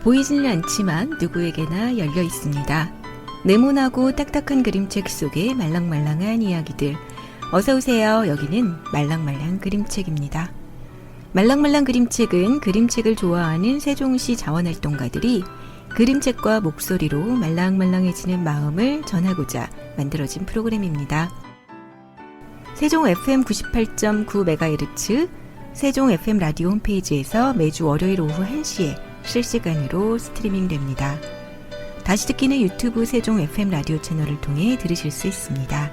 보이지는 않지만 누구에게나 열려 있습니다. 네모나고 딱딱한 그림책 속의 말랑말랑한 이야기들. 어서오세요. 여기는 말랑말랑 그림책입니다. 말랑말랑 그림책은 그림책을 좋아하는 세종시 자원활동가들이 그림책과 목소리로 말랑말랑해지는 마음을 전하고자 만들어진 프로그램입니다. 세종 FM 98.9MHz 세종 FM 라디오 홈페이지에서 매주 월요일 오후 1시에 실시간으로 스트리밍 됩니다. 다시 듣기는 유튜브 세종 FM 라디오 채널을 통해 들으실 수 있습니다.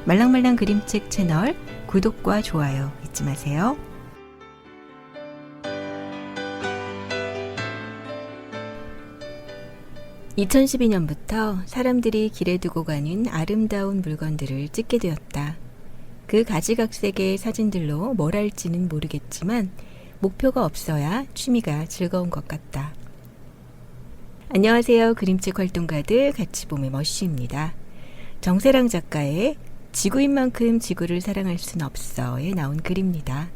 말랑말랑 그림책 채널 구독과 좋아요 잊지 마세요. (2012년부터) 사람들이 길에 두고 가는 아름다운 물건들을 찍게 되었다. 그 가지각색의 사진들로 뭘 할지는 모르겠지만 목표가 없어야 취미가 즐거운 것 같다. 안녕하세요. 그림책 활동가들 같이 봄의 머쉬입니다. 정세랑 작가의 지구인 만큼 지구를 사랑할 순 없어에 나온 글입니다.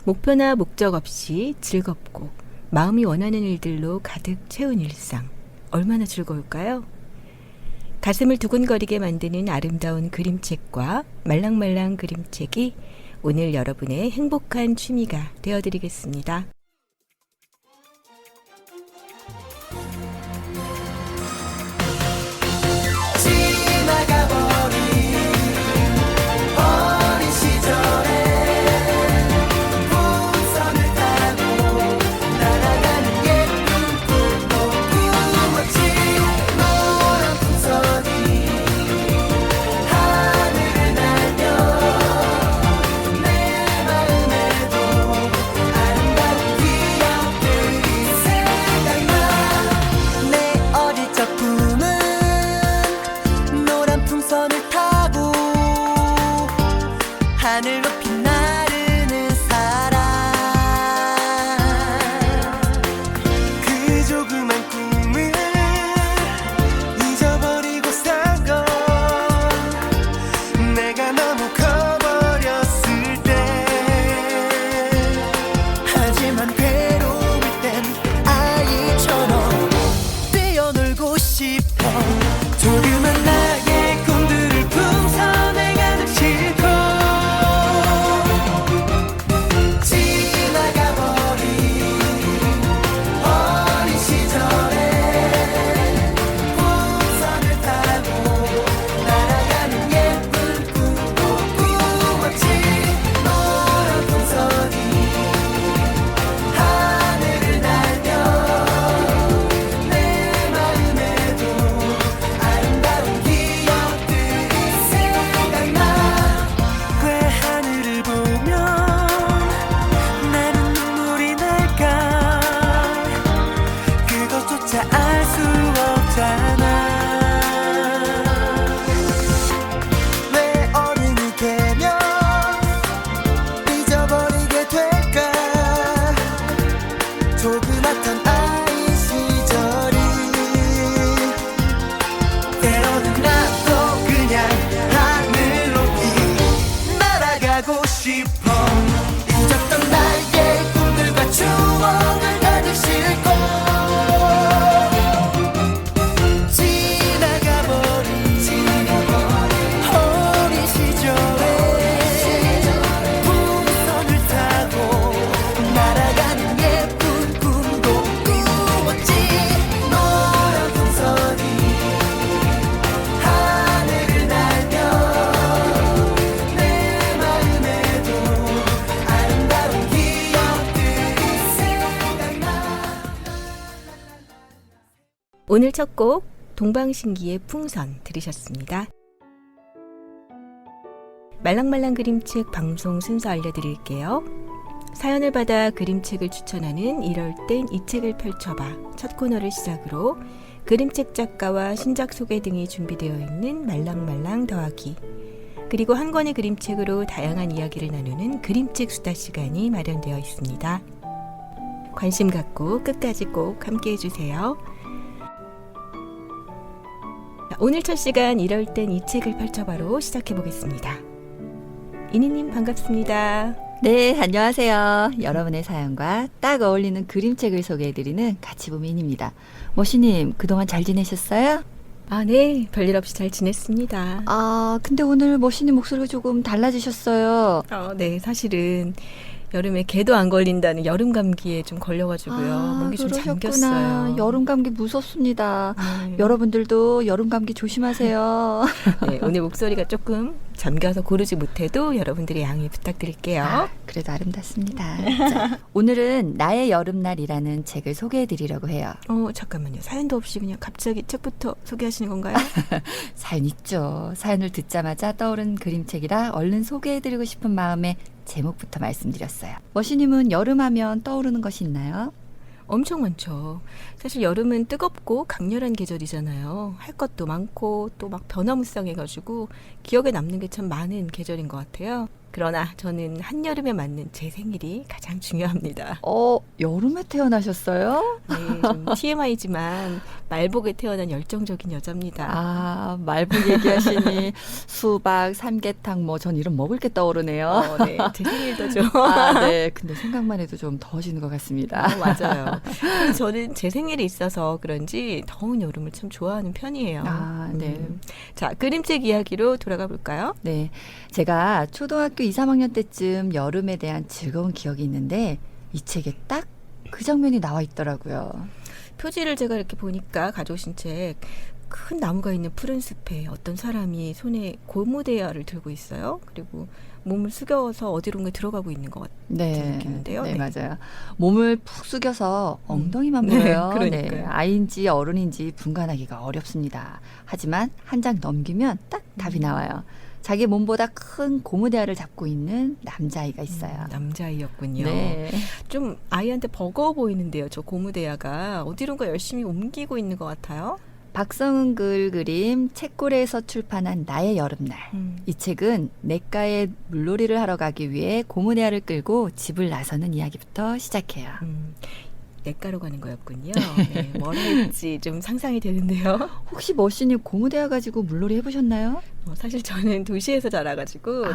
목표나 목적 없이 즐겁고 마음이 원하는 일들로 가득 채운 일상. 얼마나 즐거울까요? 가슴을 두근거리게 만드는 아름다운 그림책과 말랑말랑 그림책이 오늘 여러분의 행복한 취미가 되어드리겠습니다. 하늘 높이 나르는 사랑 그 조그만 꿈을 잊어버리고 산 건 내가 너무 커버렸을 때 하지만 괴로울 땐 아이처럼 뛰어놀고 싶어 조그만 나의 꿈들을 풍선에 가득 싣고 알 수 없잖아. 왜 어른이 되면 잊어버리게 될까? 조그맣던 아이 시절이 때로는 나도 그냥 하늘 높이 날아가고 싶어. 잊었던 나의 꿈들과 추억을 가득 싣고 오늘 첫 곡 동방신기의 풍선 들으셨습니다. 말랑말랑 그림책 방송 순서 알려드릴게요. 사연을 받아 그림책을 추천하는 이럴 땐 이 책을 펼쳐봐 첫 코너를 시작으로 그림책 작가와 신작 소개 등이 준비되어 있는 말랑말랑 더하기, 그리고 한 권의 그림책으로 다양한 이야기를 나누는 그림책 수다 시간이 마련되어 있습니다. 관심 갖고 끝까지 꼭 함께 해주세요. 오늘 첫 시간 이럴 땐 이 책을 펼쳐봐로 시작해보겠습니다. 이니님 반갑습니다. 네, 안녕하세요. 여러분의 사연과 딱 어울리는 그림책을 소개해드리는 가치부미인입니다. 머시님, 그동안 잘 지내셨어요? 아, 네. 별일 없이 잘 지냈습니다. 아, 근데 오늘 머시님 목소리가 조금 달라지셨어요. 네. 사실은 여름에 개도 안 걸린다는 여름 감기에 좀 걸려가지고요. 목이 좀 그러셨구나. 잠겼어요. 여름 감기 무섭습니다. 네. 여러분들도 여름 감기 조심하세요. 네, 오늘 목소리가 조금 잠겨서 고르지 못해도 여러분들의 양해 부탁드릴게요. 그래도 아름답습니다. 자, 오늘은 나의 여름날이라는 책을 소개해드리려고 해요. 잠깐만요. 사연도 없이 그냥 갑자기 책부터 소개하시는 건가요? 사연 있죠. 사연을 듣자마자 떠오른 그림책이라 얼른 소개해드리고 싶은 마음에 제목부터 말씀드렸어요. 머시님은 여름하면 떠오르는 것이 있나요? 엄청 많죠. 사실 여름은 뜨겁고 강렬한 계절이잖아요. 할 것도 많고 또 막 변화무쌍해가지고 기억에 남는 게 참 많은 계절인 것 같아요. 그러나 저는 한여름에 맞는 제 생일이 가장 중요합니다. 여름에 태어나셨어요? 네, 좀 TMI지만 말복에 태어난 열정적인 여자입니다. 아, 말복 얘기하시니 수박, 삼계탕 전 이런 먹을 게 떠오르네요. 네, 제 생일도 좀. 네. 근데 생각만 해도 좀 더워지는 것 같습니다. 맞아요. 그래서 저는 제 생일이 있어서 그런지 더운 여름을 참 좋아하는 편이에요. 네. 자, 그림책 이야기로 돌아가 볼까요? 네. 제가 초등학교 2, 3학년 때쯤 여름에 대한 즐거운 기억이 있는데 이 책에 딱 그 장면이 나와 있더라고요. 표지를 제가 이렇게 보니까 가져오신 책, 큰 나무가 있는 푸른 숲에 어떤 사람이 손에 고무대야를 들고 있어요. 그리고 몸을 숙여서 어디론가 들어가고 있는 것 같아요. 느끼는데요. 네, 네. 맞아요. 몸을 푹 숙여서 엉덩이만 보여요. 네, 그러니까요. 아이인지 어른인지 분간하기가 어렵습니다. 하지만 한 장 넘기면 딱 답이 나와요. 자기 몸보다 큰 고무대야를 잡고 있는 남자아이가 있어요. 남자아이였군요. 네. 좀 아이한테 버거워 보이는데요. 저 고무대야가 어디론가 열심히 옮기고 있는 것 같아요. 박성은 글 그림 책고래에서 출판한 나의 여름날. 이 책은 냇가에 물놀이를 하러 가기 위해 고무대야를 끌고 집을 나서는 이야기부터 시작해요. 냇가로 가는 거였군요. 네, 뭐라 할지 좀 상상이 되는데요. 혹시 머신님 고무대야 가지고 물놀이 해보셨나요? 사실 저는 도시에서 자라가지고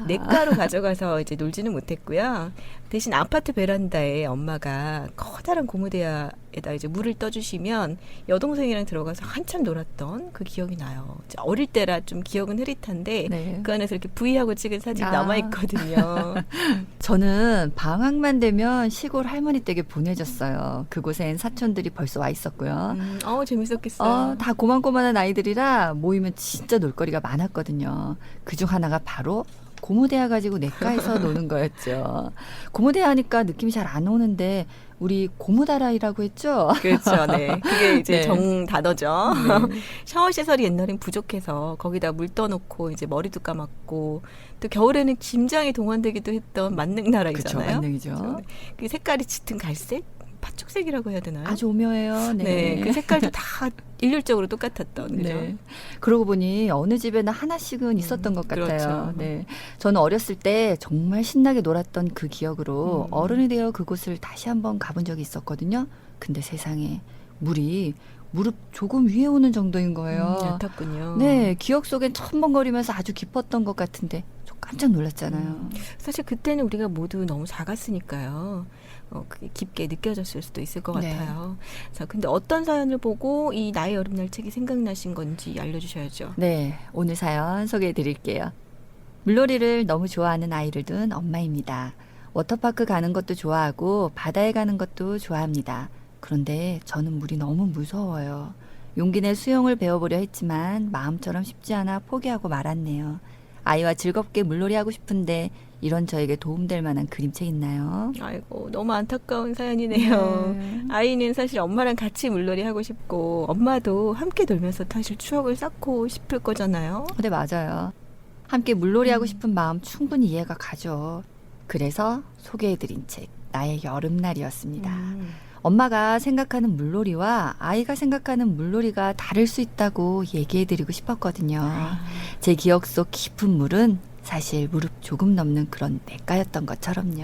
냇가로 가져가서 이제 놀지는 못했고요. 대신 아파트 베란다에 엄마가 커다란 고무대야에다 이제 물을 떠주시면 여동생이랑 들어가서 한참 놀았던 그 기억이 나요. 어릴 때라 좀 기억은 흐릿한데 네. 그 안에서 이렇게 V하고 찍은 사진이 남아있거든요. 저는 방학만 되면 시골 할머니 댁에 보내졌어요. 그곳엔 사촌들이 벌써 와 있었고요. 재밌었겠어요. 다 고만고만한 아이들이라 모이면 진짜 놀거리가 많았거든요. 그중 하나가 바로 고무대야 가지고 냇가에서 노는 거였죠. 고무대야 하니까 느낌이 잘 안 오는데 우리 고무다라이라고 했죠? 그렇죠. 네. 그게 이제 네. 정 단어죠. 네. 샤워 시설이 옛날엔 부족해서 거기다 물 떠놓고 이제 머리도 감았고 또 겨울에는 김장에 동원되기도 했던 만능나라이잖아요. 그렇죠. 만능이죠. 그렇죠. 그 색깔이 짙은 갈색? 팥죽색이라고 해야 되나요? 아주 오묘해요. 네. 그 색깔도 다 일률적으로 똑같았던 그죠? 네. 그러고 보니 어느 집에나 하나씩은 있었던 것 같아요. 그렇죠. 네. 저는 어렸을 때 정말 신나게 놀았던 그 기억으로 어른이 되어 그곳을 다시 한번 가본 적이 있었거든요. 근데 세상에 물이 무릎 조금 위에 오는 정도인 거예요. 얕았군요. 네, 기억 속엔 첨벙거리면서 아주 깊었던 것 같은데 좀 깜짝 놀랐잖아요. 사실 그때는 우리가 모두 너무 작았으니까요. 그게 깊게 느껴졌을 수도 있을 것 네. 같아요. 자, 근데 어떤 사연을 보고 이 나의 여름날 책이 생각나신 건지 알려주셔야죠. 네, 오늘 사연 소개해 드릴게요. 물놀이를 너무 좋아하는 아이를 둔 엄마입니다. 워터파크 가는 것도 좋아하고 바다에 가는 것도 좋아합니다. 그런데 저는 물이 너무 무서워요. 용기 내 수영을 배워보려 했지만 마음처럼 쉽지 않아 포기하고 말았네요. 아이와 즐겁게 물놀이하고 싶은데 이런 저에게 도움될 만한 그림책 있나요? 아이고, 너무 안타까운 사연이네요. 네. 아이는 사실 엄마랑 같이 물놀이 하고 싶고 엄마도 함께 놀면서 사실 추억을 쌓고 싶을 거잖아요. 네, 맞아요. 함께 물놀이하고 싶은 마음 충분히 이해가 가죠. 그래서 소개해드린 책, 나의 여름날이었습니다. 엄마가 생각하는 물놀이와 아이가 생각하는 물놀이가 다를 수 있다고 얘기해드리고 싶었거든요. 제 기억 속 깊은 물은 사실 무릎 조금 넘는 그런 냇가였던 것처럼요.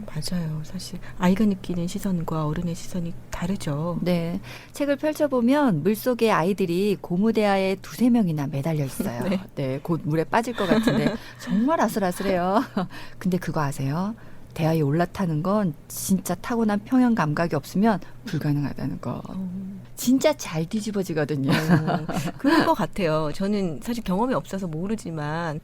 맞아요. 사실 아이가 느끼는 시선과 어른의 시선이 다르죠. 네, 책을 펼쳐보면 물속에 아이들이 고무대야에 2-3명이나 매달려 있어요. 네. 네, 곧 물에 빠질 것 같은데 정말 아슬아슬해요. 근데 그거 아세요? 대야에 올라타는 건 진짜 타고난 평형 감각이 없으면 불가능하다는 거. 진짜 잘 뒤집어지거든요. 그런 것 같아요. 저는 사실 경험이 없어서 모르지만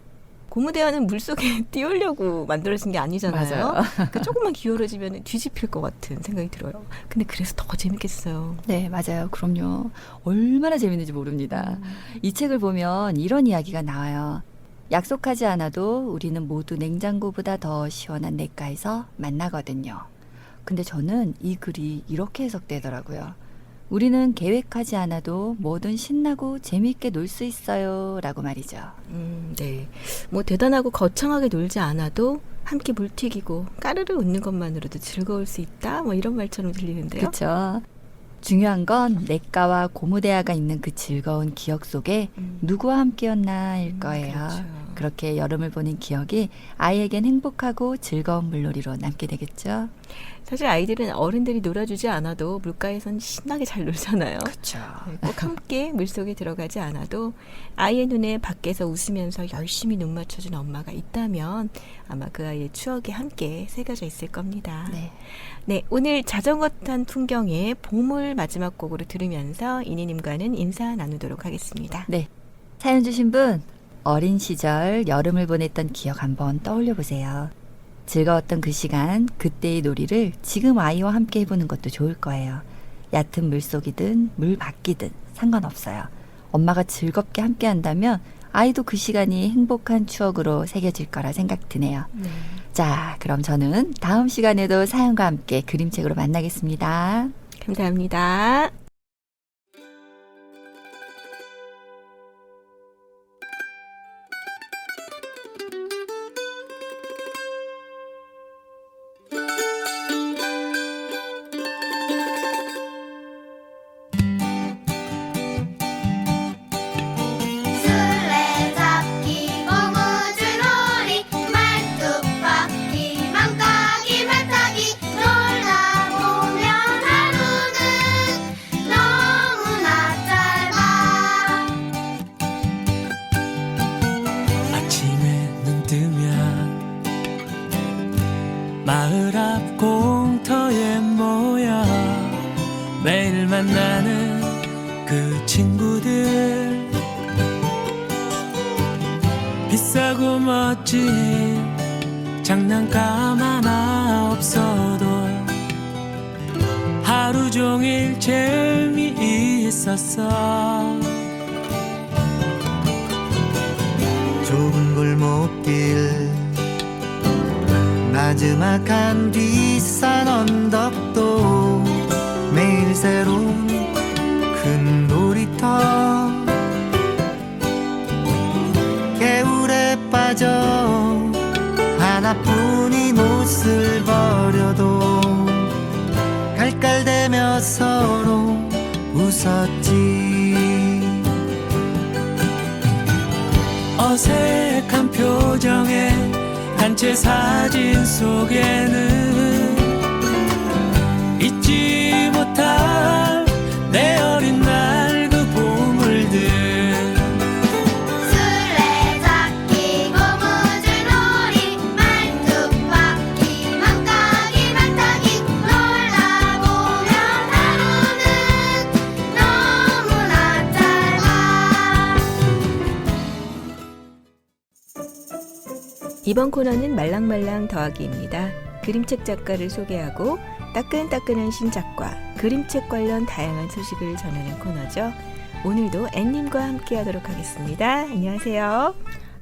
고무대야는 물속에 띄우려고 만들어진 게 아니잖아요. 맞아요. 그러니까 조금만 기울어지면 뒤집힐 것 같은 생각이 들어요. 근데 그래서 더 재밌겠어요. 네, 맞아요. 그럼요. 얼마나 재밌는지 모릅니다. 이 책을 보면 이런 이야기가 나와요. 약속하지 않아도 우리는 모두 냉장고보다 더 시원한 냇가에서 만나거든요. 근데 저는 이 글이 이렇게 해석되더라고요. 우리는 계획하지 않아도 뭐든 신나고 재미있게 놀 수 있어요. 라고 말이죠. 네. 뭐 대단하고 거창하게 놀지 않아도 함께 물 튀기고 까르르 웃는 것만으로도 즐거울 수 있다. 뭐 이런 말처럼 들리는데요. 그렇죠. 중요한 건 냇가와 고무대야가 있는 그 즐거운 기억 속에 누구와 함께였나일 거예요. 그렇죠. 그렇게 여름을 보낸 기억이 아이에겐 행복하고 즐거운 물놀이로 남게 되겠죠. 사실 아이들은 어른들이 놀아주지 않아도 물가에선 신나게 잘 놀잖아요. 그렇죠. 네, 꼭 함께 물속에 들어가지 않아도 아이의 눈에 밖에서 웃으면서 열심히 눈 맞춰준 엄마가 있다면 아마 그 아이의 추억이 함께 새겨져 있을 겁니다. 네. 네, 오늘 자전거 탄 풍경의 봄을 마지막 곡으로 들으면서 이니님과는 인사 나누도록 하겠습니다. 네. 사연 주신 분, 어린 시절 여름을 보냈던 기억 한번 떠올려 보세요. 즐거웠던 그 시간, 그때의 놀이를 지금 아이와 함께 해보는 것도 좋을 거예요. 얕은 물속이든 물 밖이든 상관없어요. 엄마가 즐겁게 함께 한다면 아이도 그 시간이 행복한 추억으로 새겨질 거라 생각 드네요. 자, 그럼 저는 다음 시간에도 사연과 함께 그림책으로 만나겠습니다. 감사합니다. 술래잡기 고무줄놀이 말뚝박기 망까기 말타기 놀다 보면 하루는 너무나 짧아. 아침에 눈 뜨면 마을 앞 공터에 모여 매일 만나는 그 친구들 비싸고 멋진 장난감 하나 없어도 하루 종일 재미있었어. 좁은 골목길 나지막한 뒷산 언덕도 매일 새로운 큰 놀이터 개울에 빠져 하나뿐인 옷을 버려도 깔깔대며 서로 웃었지. 어색한 표정에 단체 사진 속에는 잊지 못할 내 어린 날 그 보물들. 술래잡기 고무줄놀이 말뚝박기 망까기 말타기 놀다 보면 하루는 너무나 짧아. 이번 코너는 말랑말랑 더하기입니다. 그림책 작가를 소개하고 따끈따끈한 신작과 그림책 관련 다양한 소식을 전하는 코너죠. 오늘도 앤님과 함께 하도록 하겠습니다. 안녕하세요.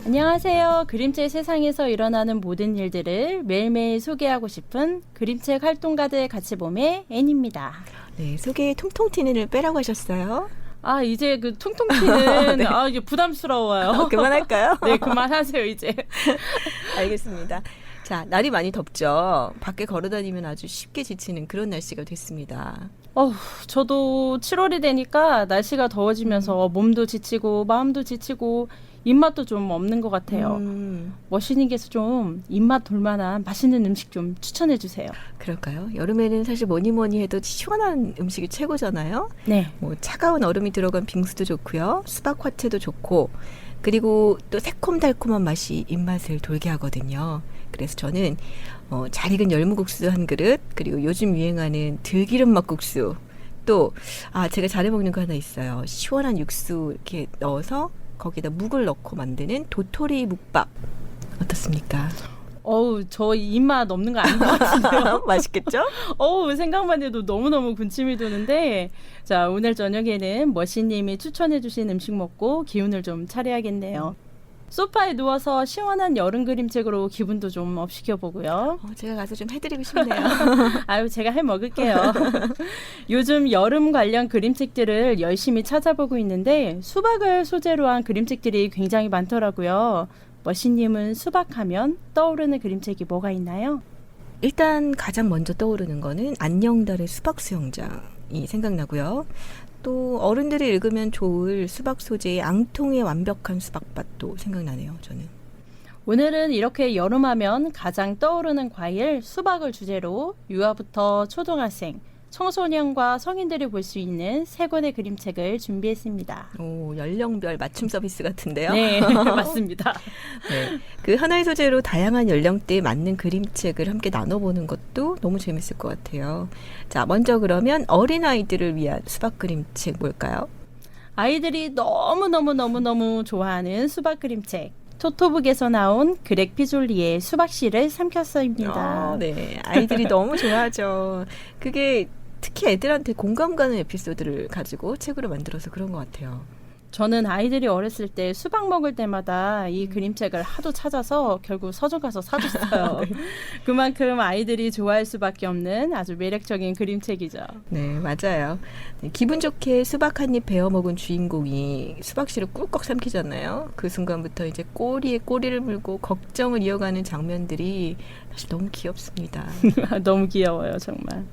안녕하세요. 그림책 세상에서 일어나는 모든 일들을 매일매일 소개하고 싶은 그림책 활동가들 같이 봄의 앤입니다. 네, 소개에 통통 튀는을 빼라고 하셨어요. 아, 이제 그 퉁퉁 튀는 네. 이게 부담스러워요. 그만할까요? 네, 그만하세요, 이제. 알겠습니다. 자, 날이 많이 덥죠. 밖에 걸어다니면 아주 쉽게 지치는 그런 날씨가 됐습니다. 저도 7월이 되니까 날씨가 더워지면서 몸도 지치고 마음도 지치고 입맛도 좀 없는 것 같아요. 머신님께서 좀 입맛 돌만한 맛있는 음식 좀 추천해 주세요. 그럴까요? 여름에는 사실 뭐니 뭐니 해도 시원한 음식이 최고잖아요. 네. 뭐 차가운 얼음이 들어간 빙수도 좋고요. 수박 화채도 좋고 그리고 또 새콤달콤한 맛이 입맛을 돌게 하거든요. 그래서 저는 잘 익은 열무국수 한 그릇 그리고 요즘 유행하는 들기름 막국수 또 제가 잘해 먹는 거 하나 있어요. 시원한 육수 이렇게 넣어서 거기다 묵을 넣고 만드는 도토리 묵밥 어떻습니까? 어우, 저 입맛 없는 거 아닌 것 같은데요. 맛있겠죠? 어우, 생각만 해도 너무너무 군침이 도는데, 자, 오늘 저녁에는 머신님이 추천해주신 음식 먹고 기운을 좀 차려야겠네요. 소파에 누워서 시원한 여름 그림책으로 기분도 좀 업시켜보고요. 제가 가서 좀 해드리고 싶네요. 아유, 제가 해 먹을게요. 요즘 여름 관련 그림책들을 열심히 찾아보고 있는데, 수박을 소재로 한 그림책들이 굉장히 많더라고요. 머신님은 수박하면 떠오르는 그림책이 뭐가 있나요? 일단 가장 먼저 떠오르는 거는 안녕달의 수박 수영장이 생각나고요. 또 어른들이 읽으면 좋을 수박 소재의 앙통의 완벽한 수박밭도 생각나네요. 저는. 오늘은 이렇게 여름하면 가장 떠오르는 과일 수박을 주제로 유아부터 초등학생, 청소년과 성인들이 볼 수 있는 세 권의 그림책을 준비했습니다. 오, 연령별 맞춤 서비스 같은데요. 네, 맞습니다. 네, 그 하나의 소재로 다양한 연령대에 맞는 그림책을 함께 나눠보는 것도 너무 재밌을 것 같아요. 자, 먼저 그러면 어린아이들을 위한 수박 그림책 뭘까요? 아이들이 너무너무 좋아하는 수박 그림책. 토토북에서 나온 그렉 피졸리의 수박씨를 삼켰어입니다. 네, 아이들이 너무 좋아하죠. 그게 특히 애들한테 공감 가는 에피소드를 가지고 책으로 만들어서 그런 것 같아요. 저는 아이들이 어렸을 때 수박 먹을 때마다 이 그림책을 하도 찾아서 결국 서점 가서 사줬어요. 그만큼 아이들이 좋아할 수밖에 없는 아주 매력적인 그림책이죠. 네, 맞아요. 네, 기분 좋게 수박 한 입 베어 먹은 주인공이 수박씨를 꿀꺽 삼키잖아요. 그 순간부터 이제 꼬리에 꼬리를 물고 걱정을 이어가는 장면들이 사실 너무 귀엽습니다. 너무 귀여워요, 정말.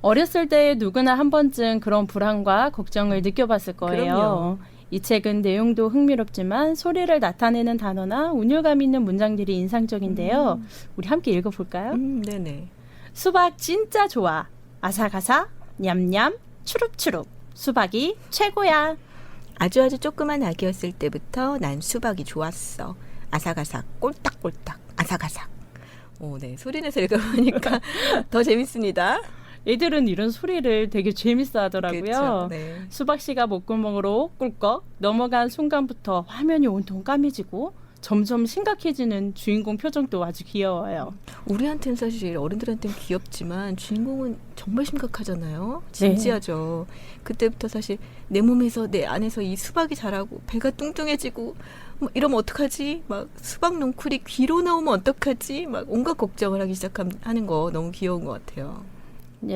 어렸을 때 누구나 한 번쯤 그런 불안과 걱정을 느껴봤을 거예요. 그럼요. 이 책은 내용도 흥미롭지만 소리를 나타내는 단어나 운율감 있는 문장들이 인상적인데요. 우리 함께 읽어볼까요? 네네. 수박 진짜 좋아. 아삭아삭, 냠냠, 추룩추룩. 수박이 최고야. 아주 조그만 아기였을 때부터 난 수박이 좋았어. 아삭아삭, 꼴딱꼴딱, 아삭아삭. 오, 네. 소리내서 읽어보니까 더 재밌습니다. 애들은 이런 소리를 되게 재밌어 하더라고요. 그렇죠. 네. 수박씨가 목구멍으로 꿀꺽 넘어간 순간부터 화면이 온통 까매지고 점점 심각해지는 주인공 표정도 아주 귀여워요. 우리한테는 사실 어른들한테는 귀엽지만 주인공은 정말 심각하잖아요. 진지하죠. 그때부터 사실 내 몸에서 내 안에서 이 수박이 자라고 배가 뚱뚱해지고 뭐 이러면 어떡하지? 막 수박 넝쿨이 귀로 나오면 어떡하지? 막 온갖 걱정을 하기 시작하는 거 너무 귀여운 것 같아요.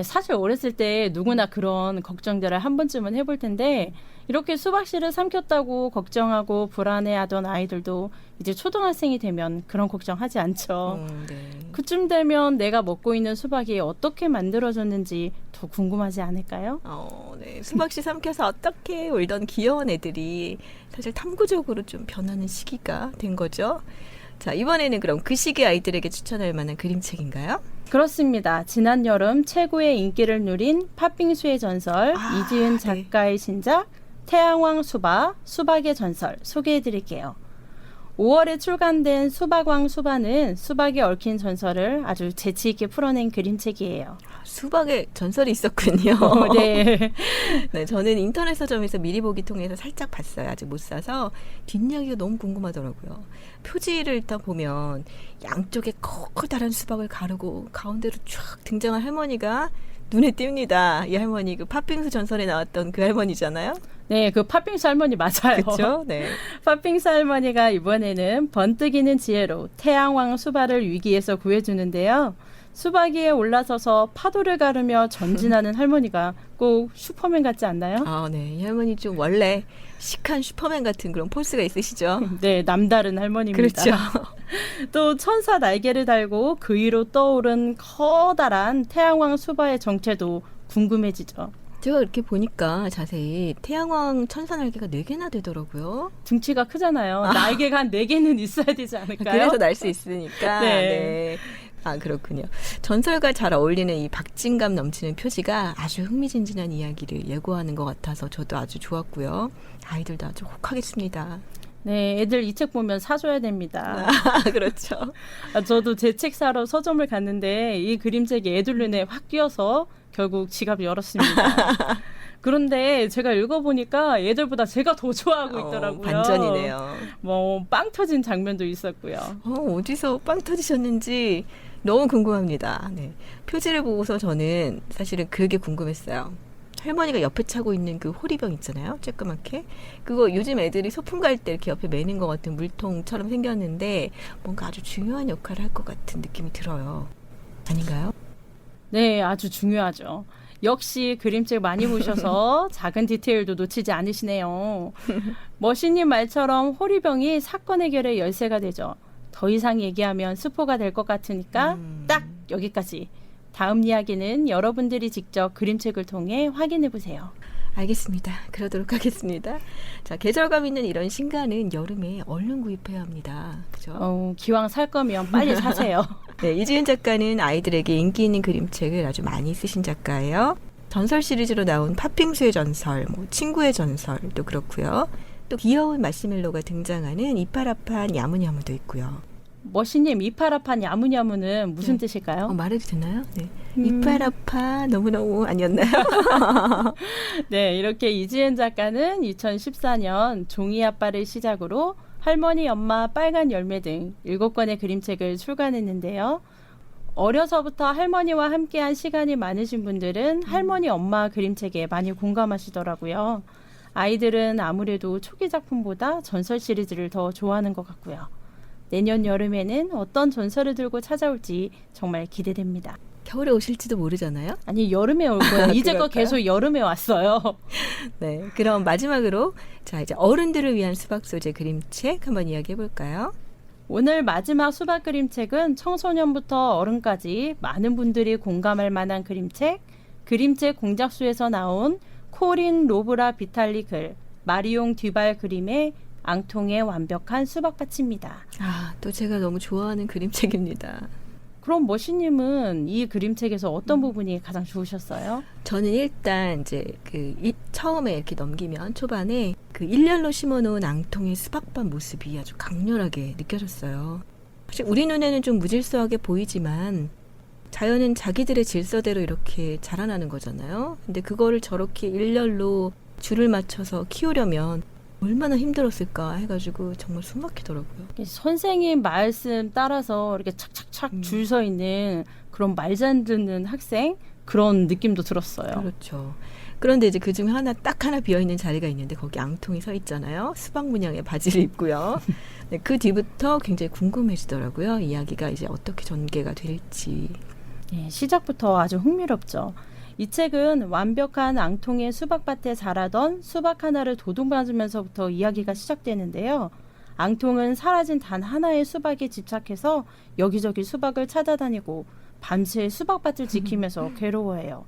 사실 어렸을 때 누구나 그런 걱정들을 한 번쯤은 해볼 텐데 이렇게 수박씨를 삼켰다고 걱정하고 불안해하던 아이들도 이제 초등학생이 되면 그런 걱정하지 않죠. 네. 그쯤 되면 내가 먹고 있는 수박이 어떻게 만들어졌는지 더 궁금하지 않을까요? 네. 수박씨 삼켜서 어떻게 울던 귀여운 애들이 사실 탐구적으로 좀 변하는 시기가 된 거죠. 자, 이번에는 그럼 그 시기 아이들에게 추천할 만한 그림책인가요? 그렇습니다. 지난 여름 최고의 인기를 누린 팥빙수의 전설 이지은 네. 작가의 신작 태양왕 수박, 수박의 전설 소개해드릴게요. 5월에 출간된 수박왕 수박은 수박에 얽힌 전설을 아주 재치있게 풀어낸 그림책이에요. 수박에 전설이 있었군요. 네. 네, 저는 인터넷 서점에서 미리 보기 통해서 살짝 봤어요. 아직 못 사서 뒷이야기가 너무 궁금하더라고요. 표지를 일단 보면 양쪽에 커다란 수박을 가르고 가운데로 쫙 등장한 할머니가 눈에 띕니다. 이 할머니 그 팥빙수 전설에 나왔던 그 할머니잖아요. 네, 그 팥빙수 할머니 맞아요. 그렇죠? 네. 팥빙수 할머니가 이번에는 번뜩이는 지혜로 태양왕 수박을 위기에서 구해주는데요. 수박 위에 올라서서 파도를 가르며 전진하는 할머니가 꼭 슈퍼맨 같지 않나요? 네. 이 할머니 좀 원래 시크한 슈퍼맨 같은 그런 포스가 있으시죠? 네, 남다른 할머니입니다. 그렇죠. 또 천사 날개를 달고 그 위로 떠오른 커다란 태양왕 수박의 정체도 궁금해지죠. 제가 이렇게 보니까 자세히 태양왕 천사 날개가 4개나 되더라고요. 등치가 크잖아요. 날개가 한 4개는 있어야 되지 않을까요? 그래서 날 수 있으니까. 네. 네. 아, 그렇군요. 전설과 잘 어울리는 이 박진감 넘치는 표지가 아주 흥미진진한 이야기를 예고하는 것 같아서 저도 아주 좋았고요. 아이들도 아주 혹하겠습니다. 네, 애들 이 책 보면 사줘야 됩니다. 그렇죠. 저도 제 책 사러 서점을 갔는데 이 그림책이 애들 눈에 확 띄어서 결국 지갑을 열었습니다. 그런데 제가 읽어보니까 애들보다 제가 더 좋아하고 있더라고요. 반전이네요. 뭐 빵 터진 장면도 있었고요. 어디서 빵 터지셨는지 너무 궁금합니다. 네. 표지를 보고서 저는 사실은 그게 궁금했어요. 할머니가 옆에 차고 있는 그 호리병 있잖아요. 쬐끄맣게. 그거 요즘 애들이 소풍 갈 때 이렇게 옆에 매는 것 같은 물통처럼 생겼는데 뭔가 아주 중요한 역할을 할 것 같은 느낌이 들어요. 아닌가요? 네, 아주 중요하죠. 역시 그림책 많이 보셔서 작은 디테일도 놓치지 않으시네요. 머신님 말처럼 호리병이 사건 해결의 열쇠가 되죠. 더 이상 얘기하면 스포가 될 것 같으니까 딱 여기까지. 다음 이야기는 여러분들이 직접 그림책을 통해 확인해 보세요. 알겠습니다. 그러도록 하겠습니다. 자, 계절감 있는 이런 신간은 여름에 얼른 구입해야 합니다. 그죠? 기왕 살 거면 빨리 사세요. 네, 이지은 작가는 아이들에게 인기 있는 그림책을 아주 많이 쓰신 작가예요. 전설 시리즈로 나온 팥빙수의 전설, 뭐 친구의 전설도 그렇고요. 또 귀여운 마시멜로가 등장하는 이파라판 야무야무도 있고요. 머신님 이파라판 야무야무는 무슨 뜻일까요? 말해도 되나요? 네. 이파라파 너무너무 아니었나요? 네, 이렇게 이지은 작가는 2014년 종이 아빠를 시작으로 할머니, 엄마, 빨간 열매 등 7권의 그림책을 출간했는데요. 어려서부터 할머니와 함께한 시간이 많으신 분들은 할머니, 엄마 그림책에 많이 공감하시더라고요. 아이들은 아무래도 초기 작품보다 전설 시리즈를 더 좋아하는 것 같고요. 내년 여름에는 어떤 전설을 들고 찾아올지 정말 기대됩니다. 겨울에 오실지도 모르잖아요. 아니, 여름에 올 거예요. 이제껏 계속 여름에 왔어요. 네, 그럼 마지막으로 자 이제 어른들을 위한 수박 소재 그림책 한번 이야기해 볼까요? 오늘 마지막 수박 그림책은 청소년부터 어른까지 많은 분들이 공감할 만한 그림책 공작수에서 나온 코린 로브라 비탈리 글, 마리옹 듀발 그림의 앙통의 완벽한 수박밭입니다. 아, 또 제가 너무 좋아하는 그림책입니다. 그럼 머신님은 이 그림책에서 어떤 부분이 가장 좋으셨어요? 저는 일단 이제 처음에 이렇게 넘기면 초반에 그 일렬로 심어놓은 앙통의 수박밭 모습이 아주 강렬하게 느껴졌어요. 사실 우리 눈에는 좀 무질서하게 보이지만 자연은 자기들의 질서대로 이렇게 자라나는 거잖아요. 근데 그거를 저렇게 일렬로 줄을 맞춰서 키우려면 얼마나 힘들었을까 해가지고 정말 숨 막히더라고요. 선생님 말씀 따라서 이렇게 착착착 줄 서 있는 그런 말 잘 듣는 학생 그런 느낌도 들었어요. 그렇죠. 그런데 이제 그중 딱 하나 비어있는 자리가 있는데 거기 앙통이 서 있잖아요. 수박 문양의 바지를 입고요. 네, 그 뒤부터 굉장히 궁금해지더라고요. 이야기가 이제 어떻게 전개가 될지. 네, 시작부터 아주 흥미롭죠. 이 책은 완벽한 앙통의 수박밭에 자라던 수박 하나를 도둑맞으면서부터 이야기가 시작되는데요. 앙통은 사라진 단 하나의 수박에 집착해서 여기저기 수박을 찾아다니고 밤새 수박밭을 지키면서 괴로워해요.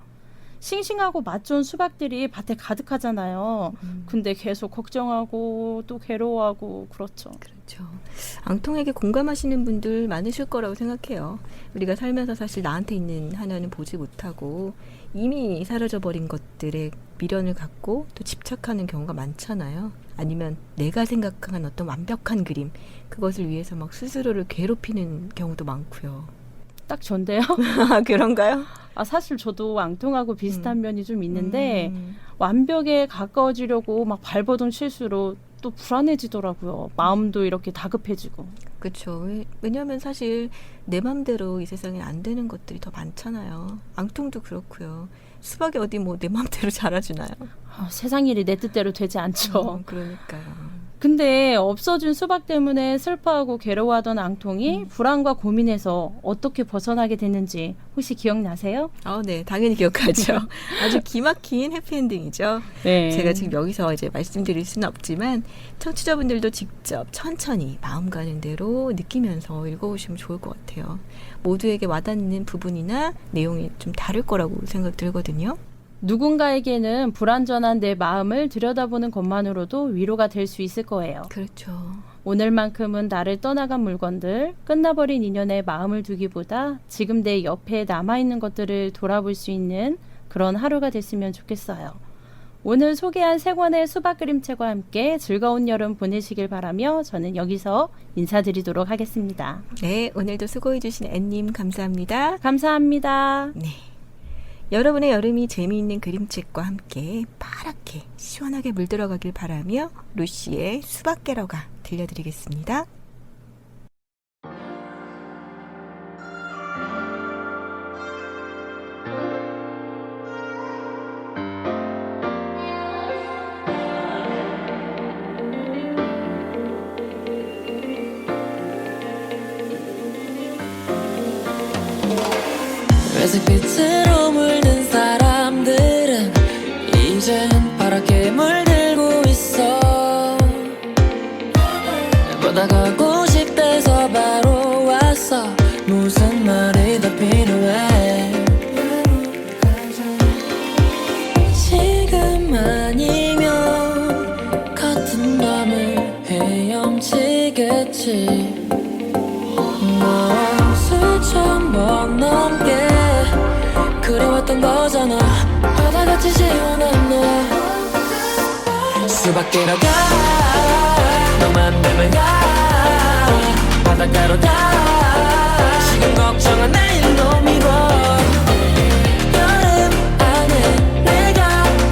싱싱하고 맛 좋은 수박들이 밭에 가득하잖아요. 근데 계속 걱정하고 또 괴로워하고 그렇죠. 그렇죠. 앙통에게 공감하시는 분들 많으실 거라고 생각해요. 우리가 살면서 사실 나한테 있는 하나는 보지 못하고 이미 사라져버린 것들에 미련을 갖고 또 집착하는 경우가 많잖아요. 아니면 내가 생각한 어떤 완벽한 그림, 그것을 위해서 막 스스로를 괴롭히는 경우도 많고요. 딱 전데요. 그런가요? 사실 저도 앙통하고 비슷한 면이 좀 있는데 완벽에 가까워지려고 막 발버둥 칠수록 또 불안해지더라고요. 마음도 이렇게 다급해지고. 그렇죠. 왜냐하면 사실 내 맘대로 이 세상에 안 되는 것들이 더 많잖아요. 앙통도 그렇고요. 수박이 어디 뭐 내 맘대로 자라주나요? 세상 일이 내 뜻대로 되지 않죠. 그러니까요. 근데 없어진 수박 때문에 슬퍼하고 괴로워하던 앙통이 불안과 고민에서 어떻게 벗어나게 됐는지 혹시 기억나세요? 네, 당연히 기억하죠. 아주 기막힌 해피엔딩이죠. 네. 제가 지금 여기서 이제 말씀드릴 수는 없지만 청취자분들도 직접 천천히 마음 가는 대로 느끼면서 읽어보시면 좋을 것 같아요. 모두에게 와닿는 부분이나 내용이 좀 다를 거라고 생각 들거든요. 누군가에게는 불완전한 내 마음을 들여다보는 것만으로도 위로가 될 수 있을 거예요. 그렇죠. 오늘만큼은 나를 떠나간 물건들, 끝나버린 인연에 마음을 두기보다 지금 내 옆에 남아있는 것들을 돌아볼 수 있는 그런 하루가 됐으면 좋겠어요. 오늘 소개한 세 권의 수박 그림책과 함께 즐거운 여름 보내시길 바라며 저는 여기서 인사드리도록 하겠습니다. 네, 오늘도 수고해주신 앤님 감사합니다. 감사합니다. 네. 여러분의 여름이 재미있는 그림책과 함께 파랗게 시원하게 물들어가길 바라며 루시의 수박게러가 들려드리겠습니다. 회색빛으로 물든 사람들은 이젠 파랗게 물들고 있어. 보다 가고 싶대서 바로 왔어. 무슨 말이 더 필요해. 지금 아니면 같은 밤을 헤엄치겠지. 너와 수천 번 넘게 그래왔던 거잖아. 바다같이 시원한 너 수박게러 가. 너만 되면 가. 바닷가로 다. 지금 걱정은 내일도 미워. 여름 안에 내가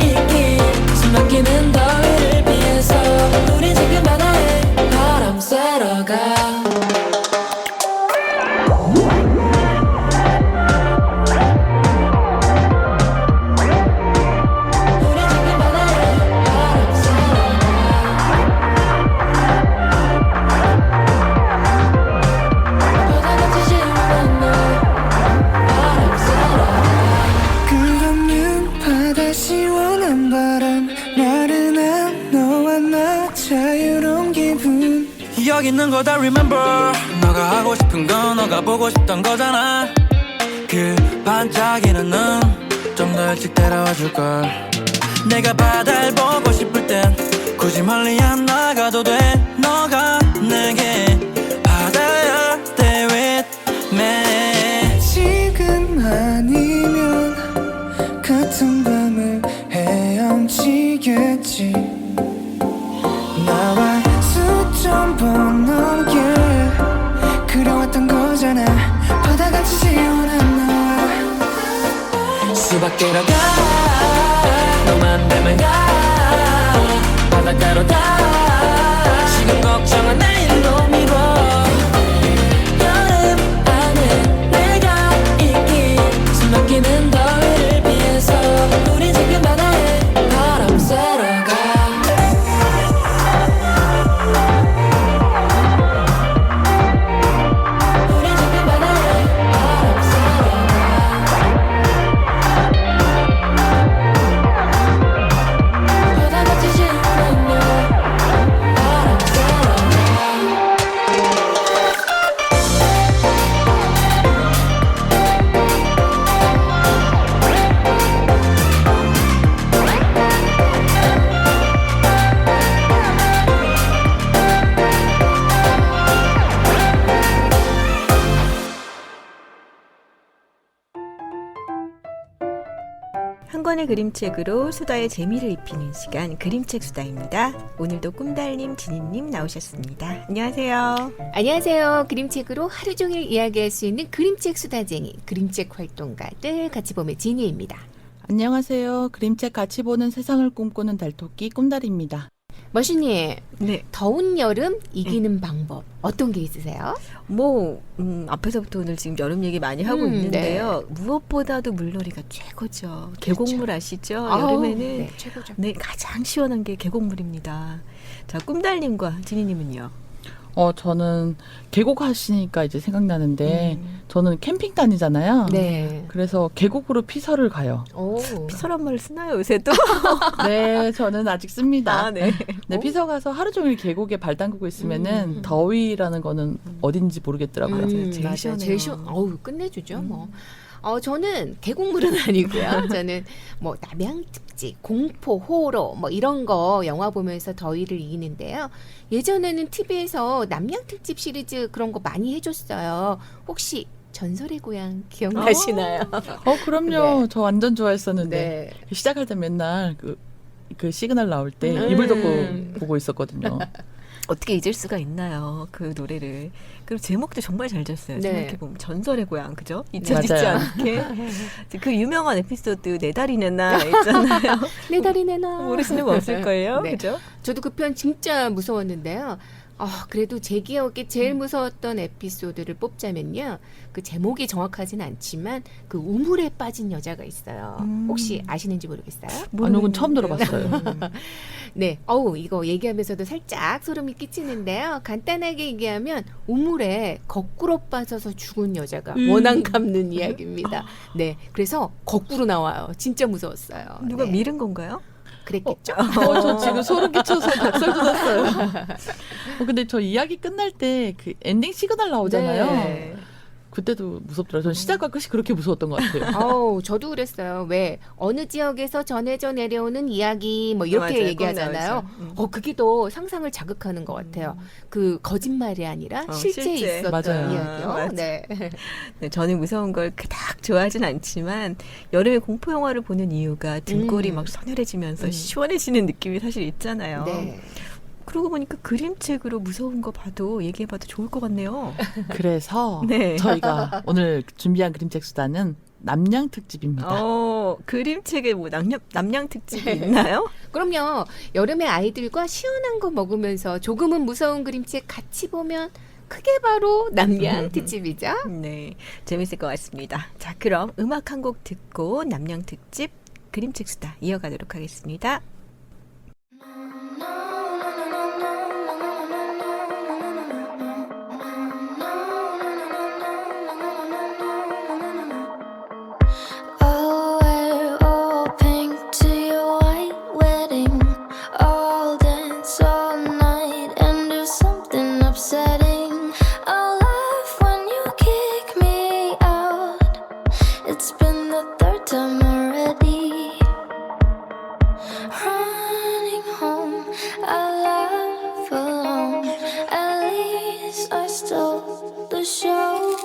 있기. 숨 막히는 더위를 피해서 우리 지금 바다에 바람 쐬러 가. 끝없는 바다 시원한 바람 나른한 너와 나 자유로운 기분 여기 있는 거 다 remember 너가 하고 싶은 건 너가 보고 싶던 거잖아 그 반짝이는 눈 좀 더 일찍 데려와 줄걸 내가 바다를 보고 싶을 땐 굳이 멀리 안 나가도 돼 너가 내게 바다야 stay with me 지금 아니면 같은 밤을 헤엄치겠지 나와 수천 번 넘게 그려왔던 거잖아 바다같이 시원한 너와 수박게러 가. 너만 되면 가. 바닷가로 다. 지금 걱정은 내일도 미워. 여름 안에 내가 있기. 숨 막히는 더위를 피해서 우리 지금 바다에 바람 쐬러 가. 우리 지금 바다에 바람 쐬러 가. 바다같이 시원한 너 바람 쐬러 가. 한 권의 그림책으로 수다의 재미를 입히는 시간 그림책 수다입니다. 오늘도 꿈달님, 지니님 나오셨습니다. 안녕하세요. 안녕하세요. 그림책으로 하루 종일 이야기할 수 있는 그림책 수다쟁이, 그림책 활동가들 같이 보면 지니입니다. 안녕하세요. 그림책 같이 보는 세상을 꿈꾸는 달토끼 꿈달입니다. 머신님, 네. 더운 여름 이기는 방법 어떤 게 있으세요? 앞에서부터 오늘 지금 여름 얘기 많이 하고 있는데요. 무엇보다도 물놀이가 최고죠. 계곡물 아시죠? 여름에는 네, 최고죠. 네, 가장 시원한 게 계곡물입니다. 자, 꿈달님과 지니님은요? 저는 계곡 하시니까 이제 생각나는데 저는 캠핑 다니잖아요. 네. 그래서 계곡으로 피서를 가요. 오. 피서란 말을 쓰나요, 요새도? 네, 저는 아직 씁니다. 아, 네. 네, 피서 가서 하루 종일 계곡에 발 담그고 있으면은 더위라는 거는 어딘지 모르겠더라고요. 맞아요. 제일 맞아요. 시원해요. 제일 시원. 어우, 끝내주죠, 뭐. 저는 계곡물은 아니고요. 저는 뭐 남양특집, 공포, 호러 뭐 이런 거 영화 보면서 더위를 이기는데요. 예전에는 TV에서 남양특집 시리즈 그런 거 많이 해줬어요. 혹시 전설의 고향 기억나시나요? 그럼요. 네. 저 완전 좋아했었는데 네. 시작할 때 맨날 그 시그널 나올 때 음. 이불 덮고 보고 있었거든요. 어떻게 잊을 수가 있나요? 그 노래를. 그리고 제목도 정말 잘 졌어요. 네. 생각해보면 전설의 고향, 그죠? 잊혀지지 맞아요. 않게. 그 유명한 에피소드 내 다리 내놔 있잖아요. 내 다리 내놔. 모르시는 분 없을걸요? 네. 그죠? 저도 그 편 진짜 무서웠는데요. 그래도 제 기억에 제일 무서웠던 에피소드를 뽑자면요. 그 제목이 정확하진 않지만 그 우물에 빠진 여자가 있어요. 혹시 아시는지 모르겠어요? 아니, 이건 처음 들어봤어요. 네. 이거 얘기하면서도 살짝 소름이 끼치는데요. 간단하게 얘기하면 우물에 거꾸로 빠져서 죽은 여자가 원한 갚는 이야기입니다. 네. 그래서 거꾸로 나와요. 진짜 무서웠어요. 누가 네. 밀은 건가요? 그랬겠죠. 저 지금 소름 끼쳐서 닭살 돋았어요. 근데 저 이야기 끝날 때 그 엔딩 시그널 나오잖아요. 네. 그때도 무섭더라고요. 전 시작과 끝이 그렇게 무서웠던 것 같아요. 저도 그랬어요. 왜 어느 지역에서 전해져 내려오는 이야기 뭐 이렇게 맞아요. 얘기하잖아요. 꼭 나오죠. 그게 더 상상을 자극하는 것 같아요. 그 거짓말이 아니라 실제 실제. 있었던 맞아요. 이야기요. 맞아. 네. 네, 저는 무서운 걸 그닥 좋아하진 않지만 여름에 공포 영화를 보는 이유가 등골이 막 서늘해지면서 시원해지는 느낌이 사실 있잖아요. 네. 그러고 보니까 그림책으로 무서운 거 봐도 얘기해봐도 좋을 것 같네요. 그래서 네. 저희가 오늘 준비한 그림책 수단은 남양 특집입니다. 그림책에 뭐 남양 특집이 있나요? 그럼요. 여름에 아이들과 시원한 거 먹으면서 조금은 무서운 그림책 같이 보면 그게 바로 남양 특집이죠. 네, 재밌을 것 같습니다. 자, 그럼 음악 한 곡 듣고 남양 특집 그림책 수다 이어가도록 하겠습니다. I'll wear all pink to your white wedding. I'll dance all night and do something upsetting. I'll laugh when you kick me out. It's been the third time already. Running home, I laugh alone. At least I stole the show.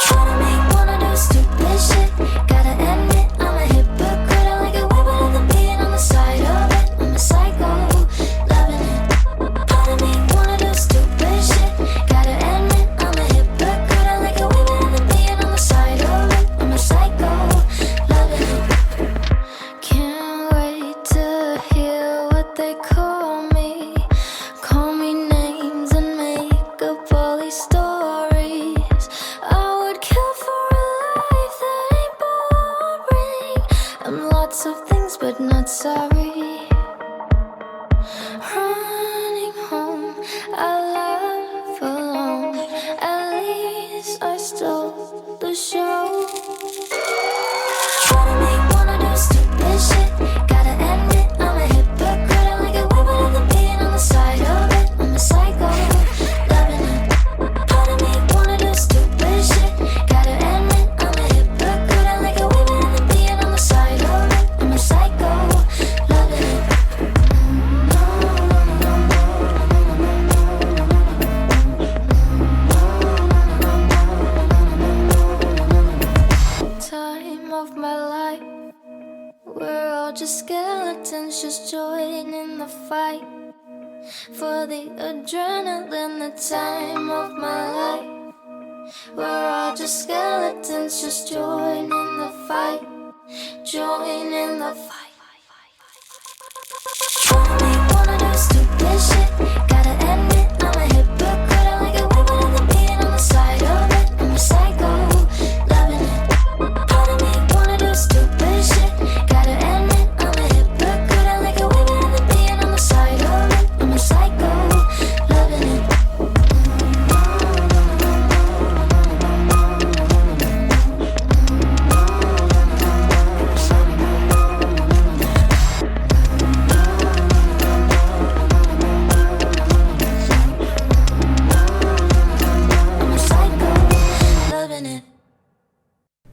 Tryna make wanna do stupid shit. Gotta admit I'm a hypocrite. I like it way better than being on the side of it. I'm a psycho, loving it. Part of me wanna do stupid shit. Gotta admit I'm a hypocrite. I like it way better than being on the side of it. I'm a psycho, loving it. Can't wait to hear what they call me. Call me names and make up all these stories. I would kill for a life that ain't boring. I'm lots of things but not sorry. Running home, I laugh alone. At least I stole the show. Tryna make wanna do stupid shit. Gotta admit I'm a hypocrite. I like it way better than being on the side of it. I'm a psycho, loving it. Part of me wanna do stupid shit. Gotta admit I'm a hypocrite. I like it way better than being on the side of it. I'm a psycho, loving it. Time of my life, we're all just skeletons, just joining the fight. For the adrenaline, the time of my life, we're all just skeletons, just joining the fight. Joining the fight. Tryna make wanna do stupid shit. Gotta admit I'm a hypocrite. I like it way better than being on the side of it. I'm a psycho, loving it. Part of me wanna do stupid shit. Gotta admit I'm a hypocrite. I like it way better than being on the side of it. I'm a psycho, loving it.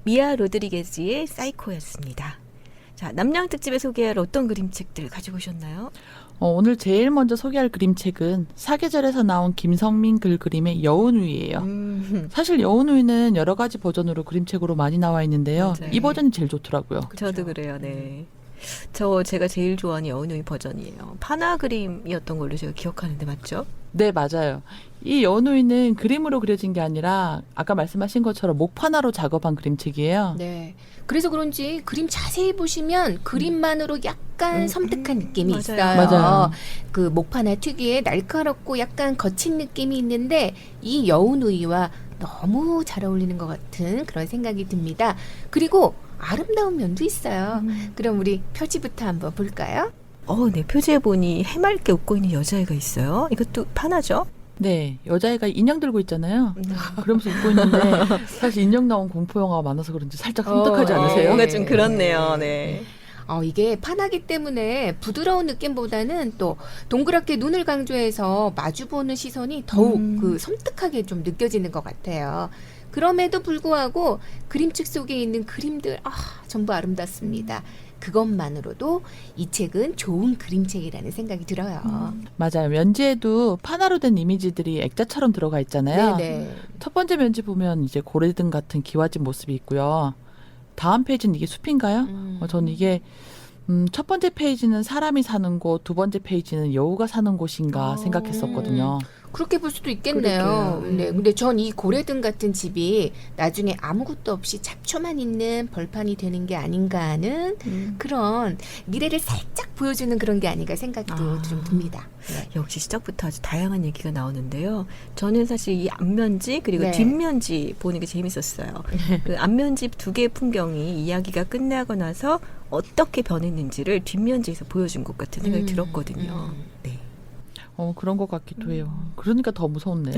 미아 로드리게즈의 사이코였습니다. 자, 남양 특집에 소개할 어떤 그림책들 가지고 오셨나요? 오늘 제일 먼저 소개할 그림책은 사계절에서 나온 김성민 글그림의 여운우이예요. 사실 여운우이는 여러 가지 버전으로 그림책으로 많이 나와 있는데요. 맞아요. 이 버전이 제일 좋더라고요. 저도 그래요. 네. 제가 제일 좋아하는 여운우이 버전이에요. 파나 그림이었던 걸로 제가 기억하는데 맞죠? 네, 맞아요. 이 여운우이는 그림으로 그려진 게 아니라 아까 말씀하신 것처럼 목판화로 작업한 그림책이에요. 네. 그래서 그런지 그림 자세히 보시면 그림만으로 약간 섬뜩한 느낌이 맞아요. 있어요. 맞아요. 그 목판화 특유의 날카롭고 약간 거친 느낌이 있는데 이 여운우이와 너무 잘 어울리는 것 같은 그런 생각이 듭니다. 그리고 아름다운 면도 있어요. 그럼 우리 표지부터 한번 볼까요? 네. 표지에 보니 해맑게 웃고 있는 여자애가 있어요. 이것도 파나죠? 네, 여자애가 인형 들고 있잖아요. 그러면서 웃고 있는데 사실 인형 나온 공포 영화가 많아서 그런지 살짝 섬뜩하지 않으세요? 뭔가 좀 그렇네요. 네. 이게 파나기 때문에 부드러운 느낌보다는 또 동그랗게 눈을 강조해서 마주보는 시선이 더욱 그 섬뜩하게 좀 느껴지는 것 같아요. 그럼에도 불구하고 그림책 속에 있는 그림들 전부 아름답습니다. 그것만으로도 이 책은 좋은 그림책이라는 생각이 들어요. 맞아요. 면지에도 판화로 된 이미지들이 액자처럼 들어가 있잖아요. 네네. 첫 번째 면지 보면 이제 고래등 같은 기와집 모습이 있고요. 다음 페이지는 이게 숲인가요? 저는 이게 첫 번째 페이지는 사람이 사는 곳, 두 번째 페이지는 여우가 사는 곳인가 생각했었거든요. 그렇게 볼 수도 있겠네요. 그러게요. 네, 근데 전 이 고래등 같은 집이 나중에 아무것도 없이 잡초만 있는 벌판이 되는 게 아닌가 하는 그런 미래를 살짝 보여주는 그런 게 아닌가 생각도 좀 듭니다. 네. 역시 시작부터 아주 다양한 얘기가 나오는데요. 저는 사실 이 앞면지 그리고 네. 뒷면지 보는 게 재밌었어요. 그 앞면지 두 개의 풍경이 이야기가 끝나고 나서 어떻게 변했는지를 뒷면지에서 보여준 것 같은 생각이 들었거든요. 네. 그런 것 같기도 해요. 그러니까 더 무섭네.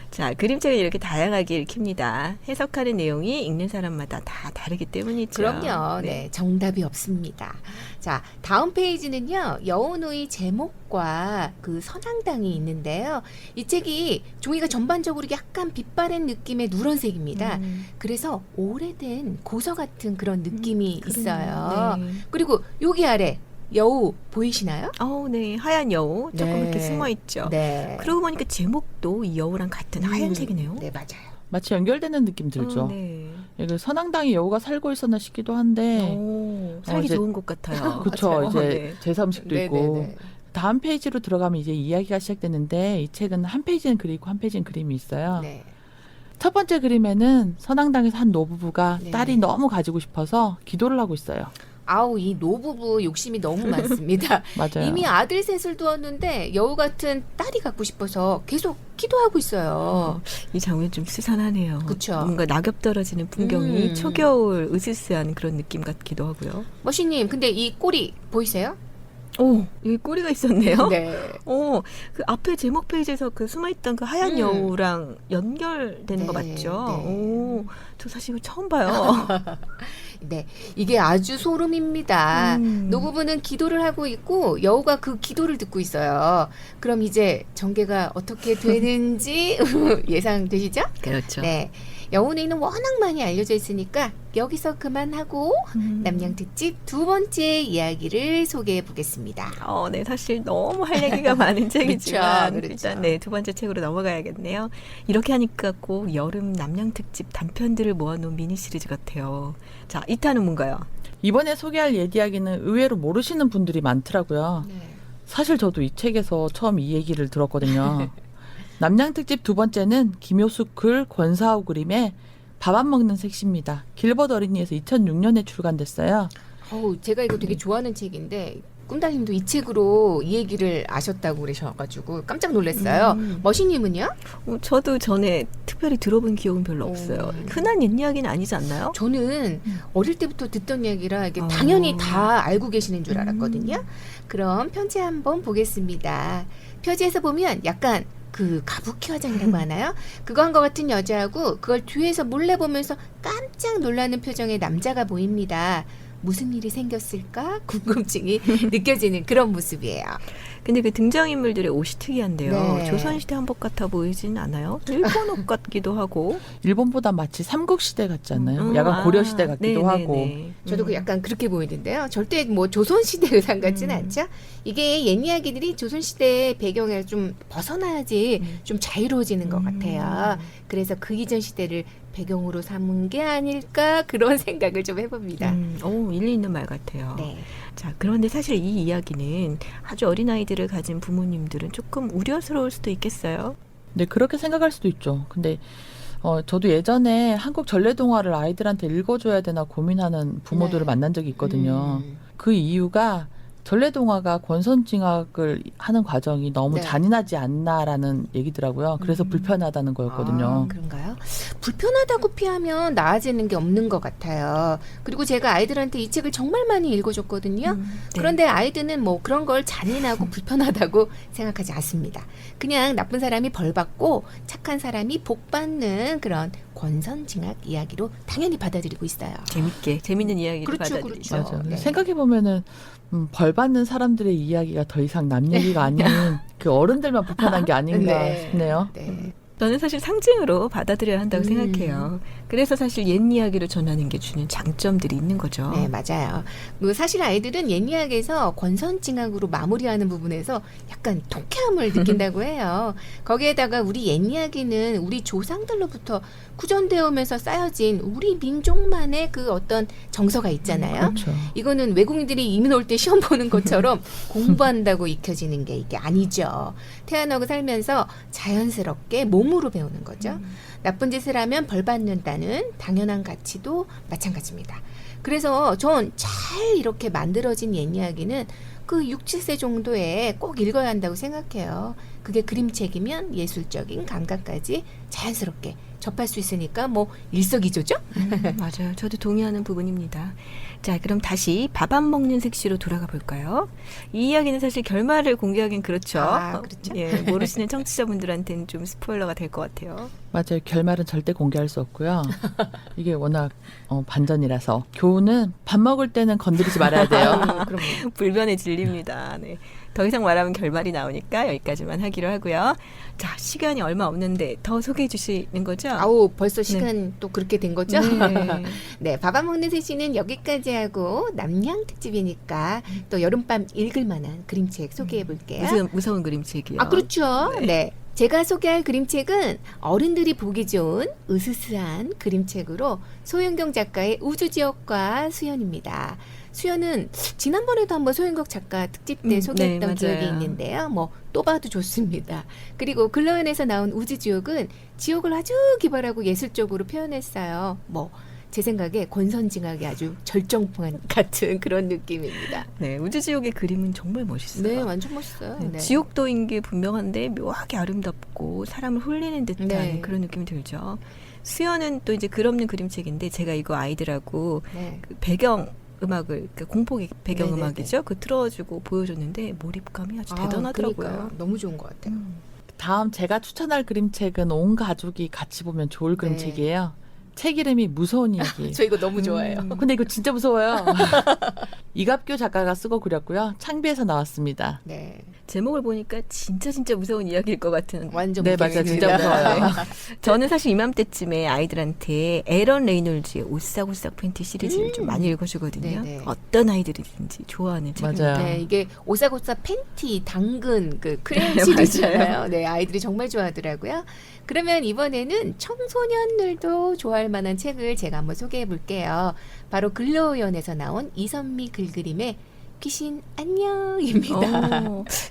자, 그림책은 이렇게 다양하게 읽힙니다. 해석하는 내용이 읽는 사람마다 다 다르기 때문이죠. 그럼요. 네, 정답이 없습니다. 자, 다음 페이지는요. 여운우이 제목과 그 선앙당이 있는데요. 이 책이 종이가 전반적으로 약간 빛바랜 느낌의 누런색입니다. 그래서 오래된 고서 같은 그런 느낌이 있어요. 네. 그리고 여기 아래 여우 보이시나요? 네. 하얀 여우 조금 네. 이렇게 숨어 있죠. 네. 그러고 보니까 제목도 이 여우랑 같은 하얀색이네요. 네, 맞아요. 마치 연결되는 느낌 들죠. 네. 이거 선앙당에 여우가 살고 있었나 싶기도 한데 살기 이제- 좋은 곳 같아요. 그렇죠. 맞아요. 이제 네. 제사 음식도 있고 다음 페이지로 들어가면 이제 이야기가 시작되는데 이 책은 한 페이지는 그리고 한 페이지는 그림이 있어요. 네. 첫 번째 그림에는 선앙당에서 한 노부부가 네. 딸이 너무 가지고 싶어서 기도를 하고 있어요. 이 노부부 욕심이 너무 많습니다. 맞아요. 이미 아들 셋을 두었는데 여우 같은 딸이 갖고 싶어서 계속 기도하고 있어요. 이 장면 좀 스산하네요. 그쵸. 뭔가 낙엽 떨어지는 풍경이 초겨울 으스스한 그런 느낌 같기도 하고요. 머신님, 근데 이 꼬리 보이세요? 여기 꼬리가 있었네요. 네. 그 앞에 제목 페이지에서 그 숨어있던 그 하얀 여우랑 연결되는 거 네, 맞죠? 네. 저 사실 이거 처음 봐요. 네, 이게 아주 소름입니다. 음. 노부부는 기도를 하고 있고 여우가 그 기도를 듣고 있어요. 그럼 이제 전개가 어떻게 되는지 예상되시죠? 그렇죠. 네, 여우는 워낙 많이 알려져 있으니까 여기서 그만하고 남양 특집 두 번째 이야기를 소개해 보겠습니다. 네, 사실 너무 할 얘기가 많은 책이지만 그렇죠. 일단 네, 두 번째 책으로 넘어가야겠네요. 이렇게 하니까 꼭 여름 남양 특집 단편들을 모아놓은 미니 시리즈 같아요. 자, 2탄은 뭔가요? 이번에 소개할 이야기는 의외로 모르시는 분들이 많더라고요. 사실 저도 이 책에서 처음 이 얘기를 들었거든요. 남양특집 두 번째는 김효숙 글, 권사우 그림의 밥 안 먹는 색시입니다. 길버드 어린이에서 2006년에 출간됐어요. 제가 이거 되게 좋아하는 책인데 꿈달님도 이 책으로 이 얘기를 아셨다고 그러셔가지고 깜짝 놀랐어요. 머신님은요? 저도 전에 특별히 들어본 기억은 별로 없어요. 흔한 옛 이야기는 아니지 않나요? 저는 어릴 때부터 듣던 이야기라 이게 당연히 다 알고 계시는 줄 알았거든요. 그럼 편지 한번 보겠습니다. 표지에서 보면 약간 그 가부키 화장이라고 하나요? 그거 한 것 같은 여자하고 그걸 뒤에서 몰래 보면서 깜짝 놀라는 표정의 남자가 보입니다. 무슨 일이 생겼을까 궁금증이 느껴지는 그런 모습이에요. 근데 그 등장인물들의 옷이 특이한데요. 네. 조선시대 한복 같아 보이진 않아요? 일본 옷 같기도 하고. 일본보다 마치 삼국시대 같지 않나요? 약간 고려시대 같기도 하고. 저도 그 약간 그렇게 보이는데요. 절대 뭐 조선시대 의상 같지는 않죠. 이게 옛 이야기들이 조선시대 배경을 좀 벗어나야지 좀 자유로워지는 것 같아요. 그래서 그 이전 시대를 배경으로 삼은 게 아닐까 그런 생각을 좀 해봅니다. 일리 있는 말 같아요. 네. 자, 그런데 사실 이 이야기는 아주 어린 아이들을 가진 부모님들은 조금 우려스러울 수도 있겠어요. 네, 그렇게 생각할 수도 있죠. 근데 저도 예전에 한국 전래동화를 아이들한테 읽어줘야 되나 고민하는 부모들을 네. 만난 적이 있거든요. 그 이유가 전래동화가 권선징악을 하는 과정이 너무 네. 잔인하지 않나라는 얘기더라고요. 그래서 불편하다는 거였거든요. 아, 그런가요? 불편하다고 피하면 나아지는 게 없는 것 같아요. 그리고 제가 아이들한테 이 책을 정말 많이 읽어줬거든요. 네. 그런데 아이들은 뭐 그런 걸 잔인하고 불편하다고 생각하지 않습니다. 그냥 나쁜 사람이 벌 받고 착한 사람이 복 받는 그런 권선징악 이야기로 당연히 받아들이고 있어요. 재밌는 이야기를 그렇죠, 받아들이죠. 그렇죠. 맞아요. 네. 생각해 보면은 벌 받는 사람들의 이야기가 더 이상 남 얘기가 아닌 그 어른들만 불편한 게 아닌가 네. 싶네요. 네. 저는 사실 상징으로 받아들여야 한다고 생각해요. 그래서 사실 옛 이야기를 전하는 게 주는 장점들이 있는 거죠. 네, 맞아요. 그 사실 아이들은 옛 이야기에서 권선징악으로 마무리하는 부분에서 약간 통쾌함을 느낀다고 해요. 거기에다가 우리 옛 이야기는 우리 조상들로부터 구전되어 오면서 쌓여진 우리 민족만의 그 어떤 정서가 있잖아요. 그렇죠. 이거는 외국인들이 이민 올 때 시험 보는 것처럼 공부한다고 익혀지는 게 이게 아니죠. 태어나고 살면서 자연스럽게 몸으로 배우는 거죠. 나쁜 짓을 하면 벌 받는다는 당연한 가치도 마찬가지입니다. 그래서 전 잘 이렇게 만들어진 옛 이야기는 그 6, 7세 정도에 꼭 읽어야 한다고 생각해요. 그게 그림책이면 예술적인 감각까지 자연스럽게 접할 수 있으니까 뭐 일석이조죠? 맞아요. 저도 동의하는 부분입니다. 자, 그럼 다시 밥 안 먹는 색시로 돌아가 볼까요? 이 이야기는 사실 결말을 공개하긴 그렇죠. 그렇죠. 예, 모르시는 청취자분들한테는 좀 스포일러가 될 것 같아요. 맞아요. 결말은 절대 공개할 수 없고요. 이게 워낙 반전이라서 교훈은 밥 먹을 때는 건드리지 말아야 돼요. 불변의 진리입니다. 네. 더 이상 말하면 결말이 나오니까 여기까지만 하기로 하고요. 자, 시간이 얼마 없는데 더 소개해 주시는 거죠? 아우, 벌써 시간 또 그렇게 된 거죠? 네. 네, 밥 안 먹는 셋이는 여기까지 하고 남양 특집이니까 또 여름밤 읽을 만한 그림책 소개해 볼게요. 무서운 그림책이요. 아, 그렇죠. 네. 제가 소개할 그림책은 어른들이 보기 좋은 으스스한 그림책으로 소윤경 작가의 우주지역과 수연입니다. 수연은 지난번에도 한번 소윤경 작가 특집 때 소개했던 네, 기억이 맞아요. 있는데요. 뭐 또 봐도 좋습니다. 그리고 글러연에서 나온 우주지옥은 지옥을 아주 기발하고 예술적으로 표현했어요. 뭐 제 생각에 권선징악의 아주 절정판 같은 그런 느낌입니다. 네, 우주지옥의 그림은 정말 멋있어요. 네, 완전 멋있어요. 네, 네. 지옥도인 게 분명한데 묘하게 아름답고 사람을 홀리는 듯한 네. 그런 느낌이 들죠. 수연은 또 이제 글 없는 그림책인데 제가 이거 아이들하고 네. 그 배경 음악을 그러니까 공포 배경 네네네. 음악이죠. 그 틀어주고 보여줬는데 몰입감이 아주 대단하더라고요. 그러니까요. 너무 좋은 것 같아요. 다음 제가 추천할 그림책은 온 가족이 같이 보면 좋을 그림책이에요. 책 이름이 무서운 이야기. 저 이거 너무 좋아해요. 근데 이거 진짜 무서워요. 이갑교 작가가 쓰고 그렸고요. 창비에서 나왔습니다. 네, 제목을 보니까 진짜 무서운 이야기일 것 같은. 완전 네, 맞아요. 진짜 무서워요. 저는 사실 이맘때쯤에 아이들한테 에런 레이놀즈의 오싹오싹 팬티 시리즈를 좀 많이 읽어주거든요. 네네. 어떤 아이들이든지 좋아하는 책입니다. 맞아요. 네, 이게 오싹오싹 팬티, 당근, 그 크레용 네, 시리즈잖아요. 네, 아이들이 정말 좋아하더라고요. 그러면 이번에는 청소년들도 좋아할 만한 책을 제가 한번 소개해 볼게요. 바로 글로연에서 나온 이선미 글그림의 귀신 안녕입니다.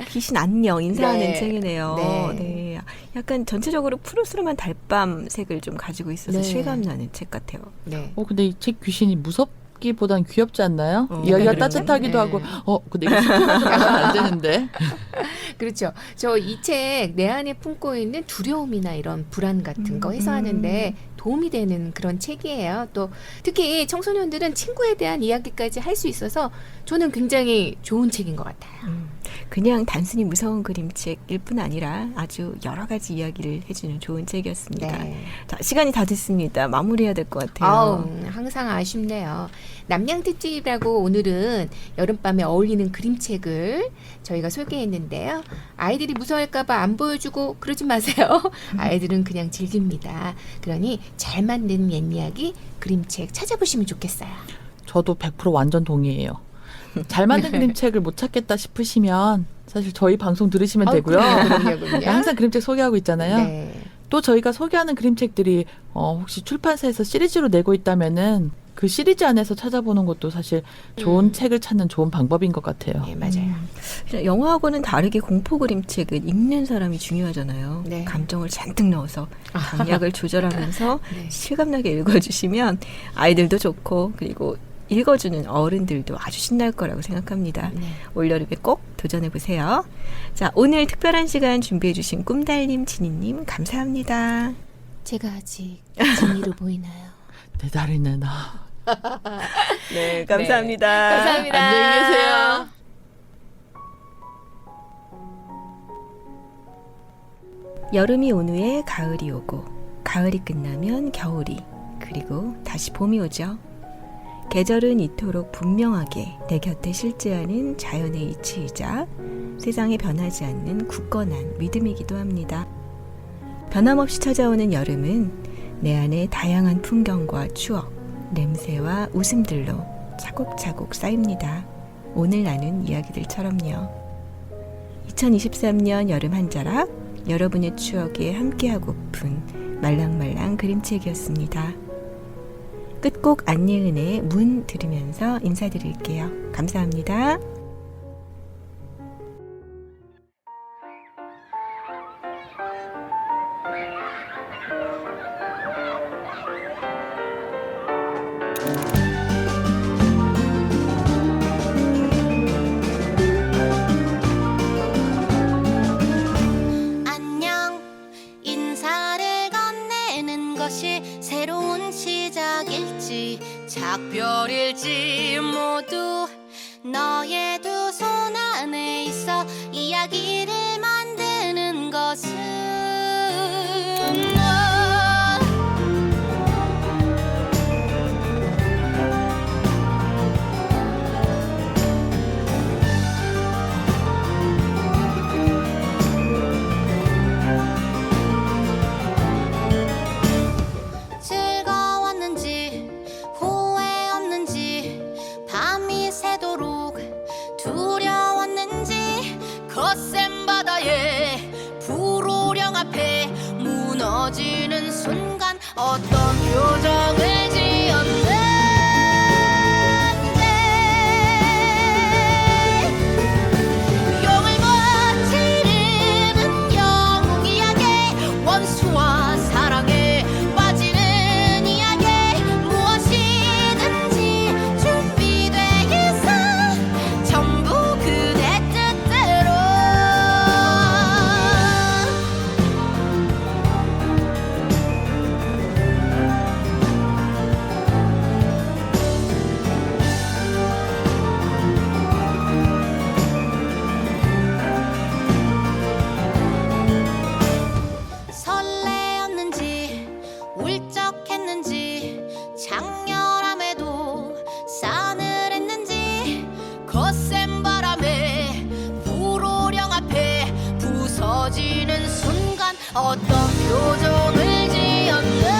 귀신 안녕 인사하는 네. 책이네요. 네. 네. 약간 전체적으로 푸르스름한 달밤 색을 좀 가지고 있어서 네. 실감나는 책 같아요. 네. 근데 이 책 귀신이 무섭기보단 귀엽지 않나요? 약간 이야기가 그런가? 따뜻하기도 네. 하고 근데 이거 스포하면 안 되는데. 그렇죠. 저 이 책 내 안에 품고 있는 두려움이나 이런 불안 같은 거 해소하는데 도움이 되는 그런 책이에요. 또 특히 청소년들은 친구에 대한 이야기까지 할 수 있어서 저는 굉장히 좋은 책인 것 같아요. 그냥 단순히 무서운 그림책일 뿐 아니라 아주 여러 가지 이야기를 해주는 좋은 책이었습니다. 네. 자, 시간이 다 됐습니다. 마무리해야 될 것 같아요. 아우, 항상 아쉽네요. 남양특집이라고 오늘은 여름밤에 어울리는 그림책을 저희가 소개했는데요. 아이들이 무서워할까봐 안 보여주고 그러지 마세요. 아이들은 그냥 즐깁니다. 그러니 잘 만든 옛 이야기 그림책 찾아보시면 좋겠어요. 저도 100% 완전 동의해요. 잘 만든 그림책을 못 찾겠다 싶으시면 사실 저희 방송 들으시면 되고요. 그럼요. 항상 그림책 소개하고 있잖아요. 네. 또 저희가 소개하는 그림책들이 혹시 출판사에서 시리즈로 내고 있다면은 그 시리즈 안에서 찾아보는 것도 사실 좋은 책을 찾는 좋은 방법인 것 같아요. 네, 맞아요. 영화하고는 다르게 공포 그림책은 읽는 사람이 중요하잖아요. 네. 감정을 잔뜩 넣어서 강약을 조절하면서 네. 실감나게 읽어주시면 아이들도 좋고 그리고 읽어주는 어른들도 아주 신날 거라고 생각합니다. 네. 올여름에 꼭 도전해보세요. 자, 오늘 특별한 시간 준비해주신 꿈달님, 진희님 감사합니다. 제가 아직 진이로 보이나요? 내 다리는 네, 감사합니다. 감사합니다. 안녕히 계세요. 여름이 온 후에 가을이 오고 가을이 끝나면 겨울이 그리고 다시 봄이 오죠. 계절은 이토록 분명하게 내 곁에 실제하는 자연의 이치이자 세상에 변하지 않는 굳건한 믿음이기도 합니다. 변함없이 찾아오는 여름은 내 안에 다양한 풍경과 추억, 냄새와 웃음들로 차곡차곡 쌓입니다. 오늘 나눈 이야기들처럼요. 2023년 여름 한 자락, 여러분의 추억에 함께하고픈 말랑말랑 그림책이었습니다. 끝곡 안예은의 문 들으면서 인사드릴게요. 감사합니다. 안녕 인사를 건네는 것이 새로운 시작일지 작별일지 모두 너의 두 손 안에 있어 이야기를 만드는 것은 즐거웠는지 후회 없는지 밤이 새도록 두려웠는지 거센 바다에 불호령 앞에 무너지는 순간 어떤 표정을 지었는데 용을 못 치르는 영웅 이야기 원수와 사랑에 빠지는 이야기 무엇이든지 준비돼 있어 전부 그대 뜻대로 설레었는지 울적했는지 장렬함에도 싸늘했는지 거센 바람에 불호령 앞에 부서지는 순간 어떤 표정을 지었는데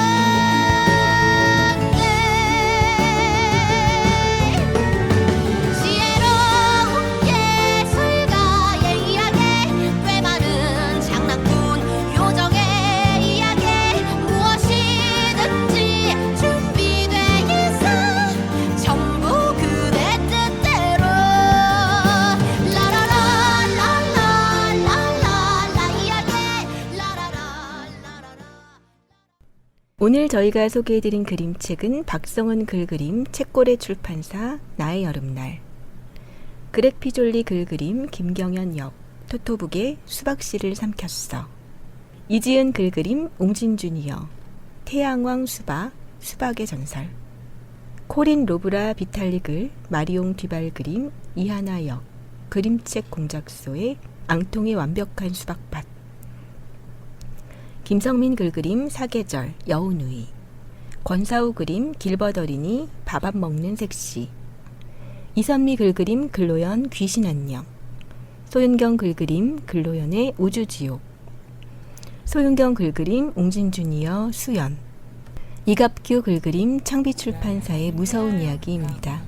지혜로운 예술가의 이야기 꽤 많은 장난꾼 요정의 이야기 무엇이든지 준비돼 있어 전부 그대 뜻대로 라라라라라라라라 이야기 라라라라라라 오늘 저희가 소개해드린 그림책은 박성은 글그림 책고래 출판사 나의 여름날, 그렉 피졸리 글그림 김경연 역 토토북의 수박씨를 삼켰어, 이지은 글그림 옹진주니어 태양왕 수박 수박의 전설, 코린 로브라 비탈리 글 마리옹 뒤발 그림 이하나 역 그림책 공작소의 앙통의 완벽한 수박밭, 김성민 글그림 사계절 여운우이, 권사우 그림 길벗 어린이 밥 안 먹는 섹시, 이선미 글그림 글로연 귀신 안녕, 소윤경 글그림 글로연의 우주지옥, 소윤경 글그림 웅진주니어 수연, 이갑규 글그림 창비출판사의 무서운 이야기입니다.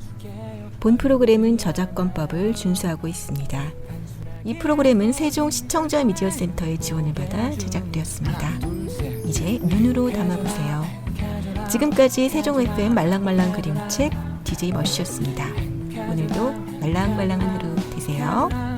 본 프로그램은 저작권법을 준수하고 있습니다. 이 프로그램은 세종 시청자 미디어 센터의 지원을 받아 제작되었습니다. 이제 눈으로 담아보세요. 지금까지 세종 FM 말랑말랑 그림책 DJ 머시였습니다. 오늘도 말랑말랑한 하루 되세요.